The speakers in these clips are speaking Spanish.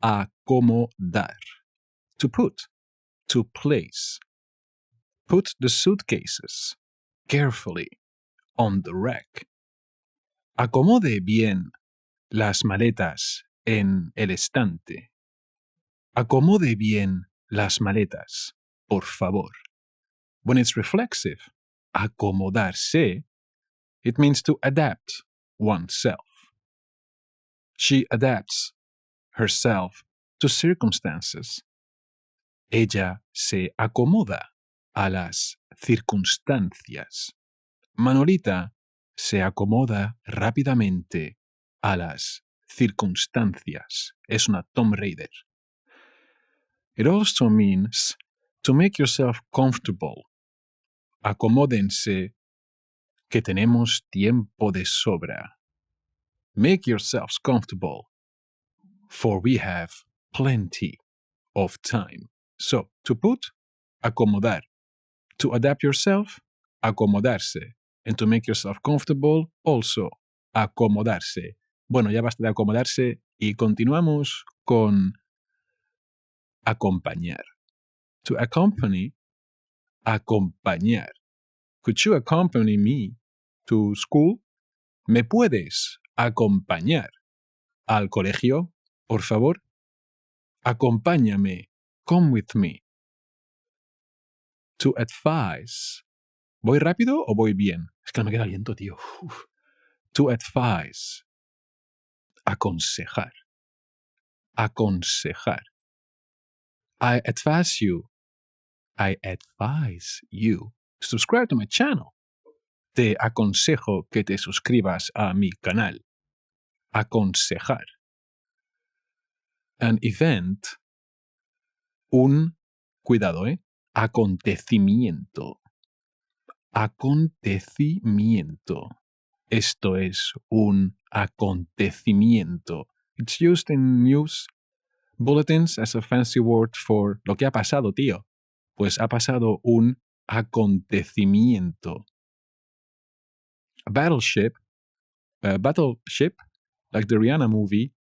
acomodar. To put, to place. Put the suitcases carefully on the rack. Acomode bien las maletas en el estante. Acomode bien las maletas, por favor. When it's reflexive, acomodarse, it means to adapt oneself. She adapts herself to circumstances. Ella se acomoda a las circunstancias. Manolita se acomoda rápidamente a las circunstancias. Es una Tomb Raider. It also means to make yourself comfortable. Acomódense, que tenemos tiempo de sobra. Make yourselves comfortable, for we have plenty of time. So, to put, acomodar. To adapt yourself, acomodarse. And to make yourself comfortable, also, acomodarse. Bueno, ya basta de acomodarse y continuamos con acompañar. To accompany, acompañar. Could you accompany me to school? ¿Me puedes acompañar al colegio, por favor? Acompáñame. Come with me. To advise. ¿Voy rápido o voy bien? Es que no me queda aliento, tío. Uf. To advise. Aconsejar. Aconsejar. I advise you. I advise you to subscribe to my channel. Te aconsejo que te suscribas a mi canal. Aconsejar. An event. Cuidado, acontecimiento. Acontecimiento. Esto es un acontecimiento. It's used in news bulletins as a fancy word for lo que ha pasado, tío. Pues ha pasado un acontecimiento. A battleship, like the Rihanna movie,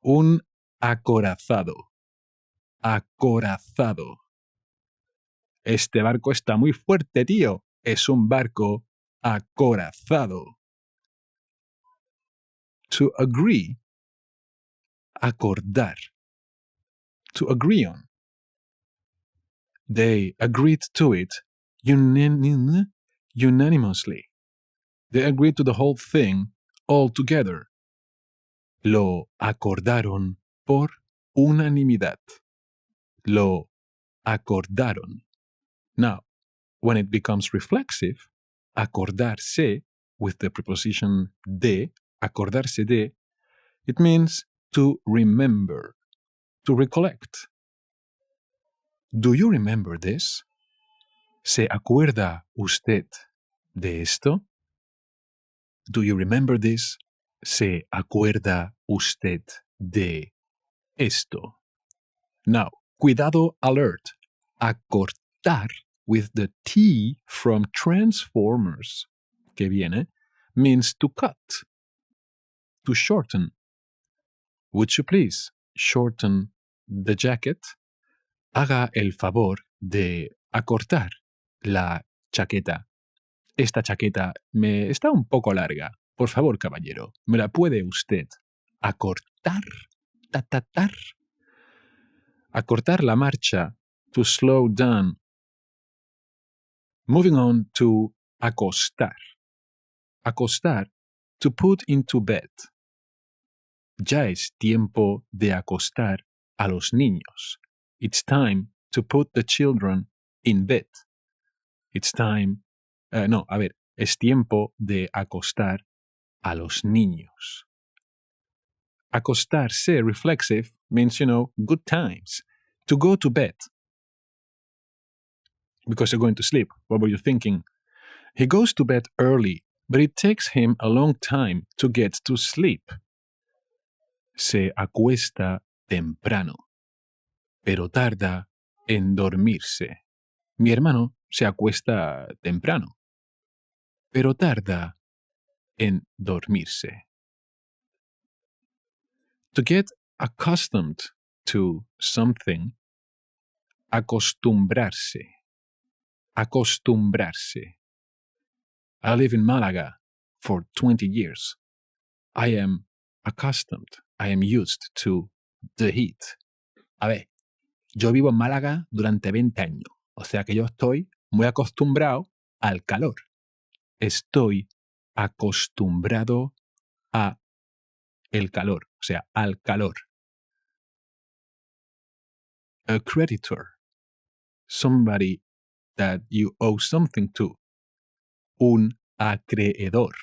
un acorazado. Acorazado. Este barco está muy fuerte, tío. Es un barco acorazado. To agree. Acordar. To agree on. They agreed to it unanimously. They agreed to the whole thing all together. Lo acordaron por unanimidad. Lo acordaron. Now, when it becomes reflexive, acordarse with the preposition de, acordarse de, it means to remember, to recollect. Do you remember this? ¿Se acuerda usted de esto? Do you remember this? ¿Se acuerda usted de esto? Now, cuidado alert. Acortar with the T from Transformers, que viene, means to cut, to shorten. Would you please shorten the jacket? Haga el favor de acortar la chaqueta. Esta chaqueta me está un poco larga. Por favor, caballero, ¿me la puede usted acortar? Tatatar. Acortar la marcha, to slow down. Moving on to acostar. Acostar, to put into bed. Ya es tiempo de acostar a los niños. It's time to put the children in bed. It's time... es tiempo de acostar a los niños. Acostarse, reflexive, means, good times. To go to bed. Because you're going to sleep. What were you thinking? He goes to bed early, but it takes him a long time to get to sleep. Se acuesta temprano, pero tarda en dormirse. Mi hermano se acuesta temprano, pero tarda en dormirse. To get accustomed to something, acostumbrarse. Acostumbrarse. I live in Málaga for 20 years. I am accustomed, I am used to the heat. A ver, yo vivo en Málaga durante 20 años, o sea que yo estoy muy acostumbrado al calor. Estoy acostumbrado a el calor, o sea, al calor. A creditor, somebody that you owe something to. Un acreedor.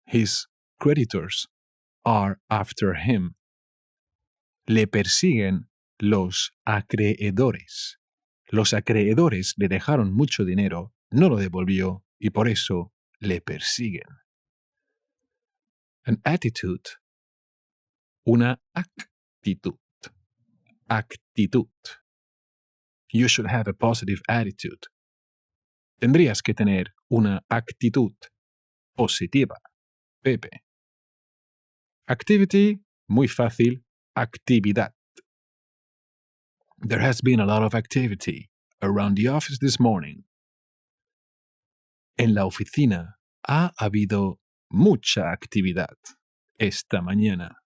His creditors are after him. Le persiguen los acreedores. Los acreedores le dejaron mucho dinero, no lo devolvió y por eso le persiguen. An attitude. Una actitud. Actitud. You should have a positive attitude. Tendrías que tener una actitud positiva. Pepe. Activity, muy fácil, actividad. There has been a lot of activity around the office this morning. En la oficina ha habido mucha actividad esta mañana.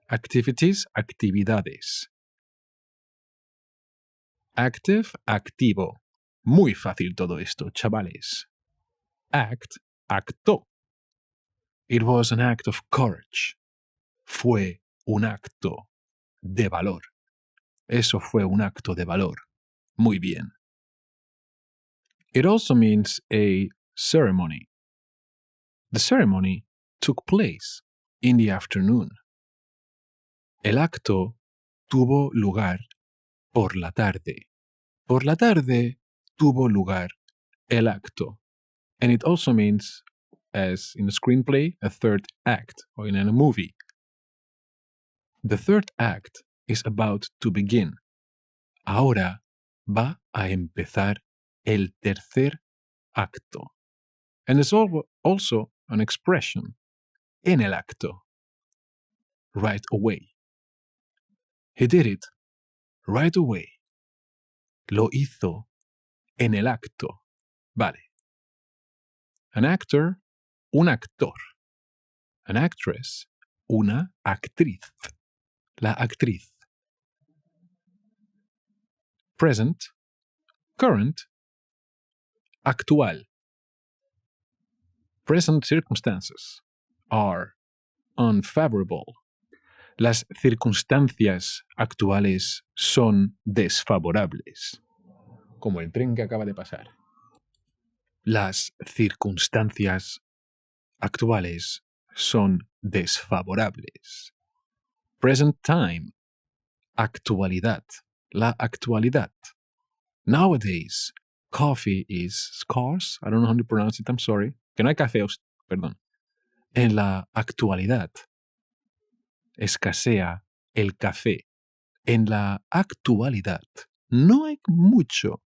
Activities, actividades. Active, activo. Muy fácil todo esto, chavales. Act, acto. It was an act of courage. Fue un acto de valor. Eso fue un acto de valor. Muy bien. It also means a ceremony. The ceremony took place in the afternoon. El acto tuvo lugar por la tarde. Por la tarde tuvo lugar el acto. And it also means, as in a screenplay, a third act, or in a movie. The third act is about to begin. Ahora va a empezar el tercer acto. And there's also an expression, en el acto, right away. He did it right away. Lo hizo en el acto. Vale. An actor, un actor. An actress, una actriz. La actriz. Present, current, actual. Present circumstances are unfavorable. Las circunstancias actuales son desfavorables. Como el tren que acaba de pasar. Las circunstancias actuales son desfavorables. Present time, actualidad. La actualidad. Nowadays, coffee is scarce. I don't know how to pronounce it, I'm sorry. Que no hay café, perdón. En la actualidad, escasea el café. En la actualidad, no hay mucho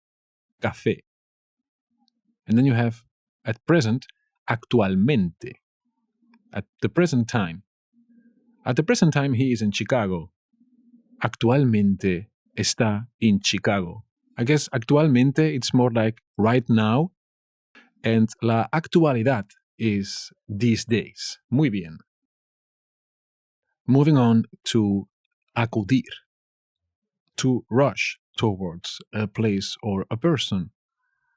café. And then you have, at present, actualmente. At the present time. At the present time, he is in Chicago. Actualmente está en Chicago. I guess actualmente it's more like right now. And la actualidad is these days. Muy bien. Moving on to acudir. To rush towards a place or a person.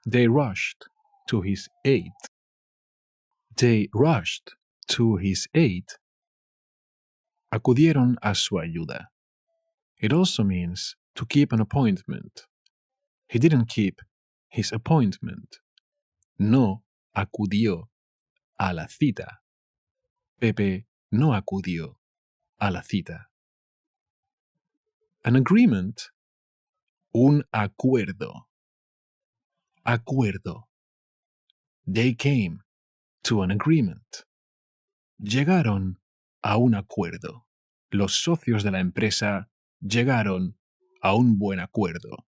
They rushed to his aid. They rushed to his aid. Acudieron a su ayuda. It also means to keep an appointment. He didn't keep his appointment. No acudió a la cita. Pepe no acudió a la cita. An agreement. Un acuerdo. Acuerdo. They came to an agreement. Llegaron a un acuerdo. Los socios de la empresa llegaron a un buen acuerdo.